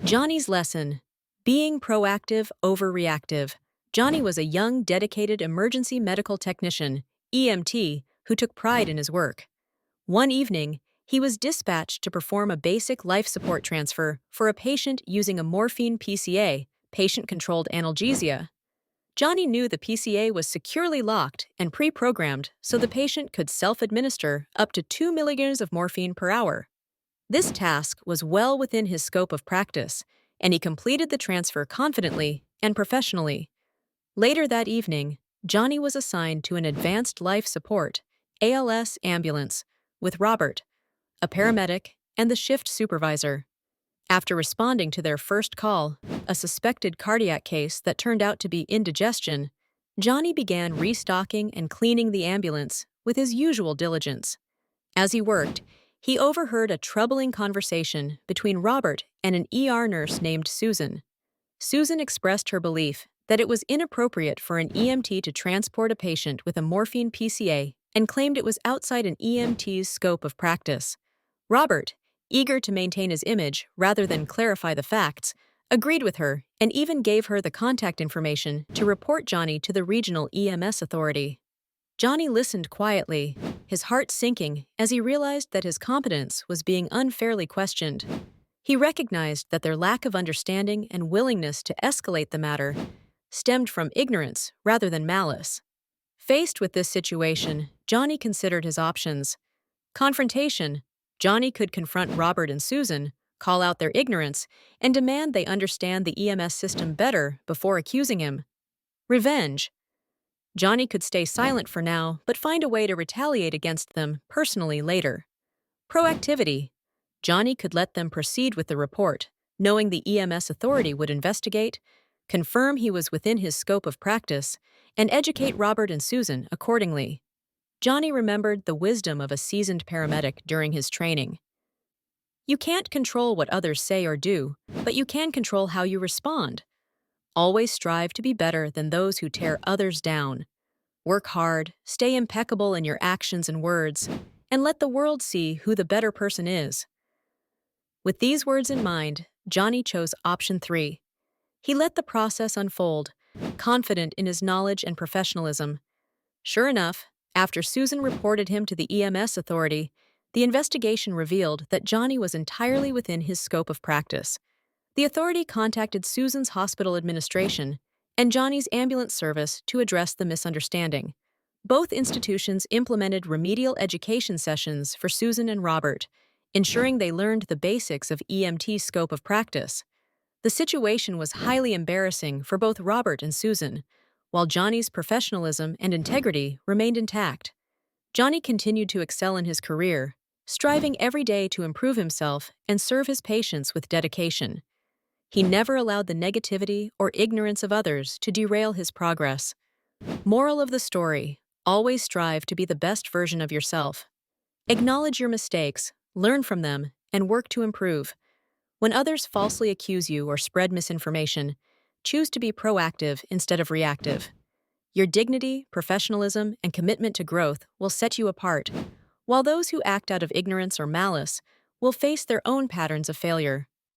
Johnny's lesson: being proactive over reactive. Johnny was a young, dedicated emergency medical technician, EMT, who took pride in his work. One evening, he was dispatched to perform a basic life support transfer for a patient using a morphine PCA, patient-controlled analgesia. Johnny knew the PCA was securely locked and pre-programmed so the patient could self-administer up to 2 milligrams of morphine per hour. This task was well within his scope of practice, and he completed the transfer confidently and professionally. Later that evening, Johnny was assigned to an advanced life support ALS ambulance with Robert, a paramedic, and the shift supervisor. After responding to their first call, a suspected cardiac case that turned out to be indigestion, Johnny began restocking and cleaning the ambulance with his usual diligence. As he worked, he overheard a troubling conversation between Robert and an ER nurse named Susan. Susan expressed her belief that it was inappropriate for an EMT to transport a patient with a morphine PCA and claimed it was outside an EMT's scope of practice. Robert, eager to maintain his image rather than clarify the facts, agreed with her and even gave her the contact information to report Johnny to the regional EMS authority. Johnny listened quietly, his heart sinking as he realized that his competence was being unfairly questioned. He recognized that their lack of understanding and willingness to escalate the matter stemmed from ignorance rather than malice. Faced with this situation, Johnny considered his options. Confrontation: Johnny could confront Robert and Susan, call out their ignorance, and demand they understand the EMS system better before accusing him. Revenge: Johnny could stay silent for now, but find a way to retaliate against them personally later. Proactivity: Johnny could let them proceed with the report, knowing the EMS authority would investigate, confirm he was within his scope of practice, and educate Robert and Susan accordingly. Johnny remembered the wisdom of a seasoned paramedic during his training. You can't control what others say or do, but you can control how you respond. Always strive to be better than those who tear others down. Work hard, stay impeccable in your actions and words, and let the world see who the better person is. With these words in mind, Johnny chose option 3. He let the process unfold, confident in his knowledge and professionalism. Sure enough, after Susan reported him to the EMS authority, the investigation revealed that Johnny was entirely within his scope of practice. The authority contacted Susan's hospital administration and Johnny's ambulance service to address the misunderstanding. Both institutions implemented remedial education sessions for Susan and Robert, ensuring they learned the basics of EMT scope of practice. The situation was highly embarrassing for both Robert and Susan, while Johnny's professionalism and integrity remained intact. Johnny continued to excel in his career, striving every day to improve himself and serve his patients with dedication. He never allowed the negativity or ignorance of others to derail his progress. Moral of the story: always strive to be the best version of yourself. Acknowledge your mistakes, learn from them, and work to improve. When others falsely accuse you or spread misinformation, choose to be proactive instead of reactive. Your dignity, professionalism, and commitment to growth will set you apart, while those who act out of ignorance or malice will face their own patterns of failure.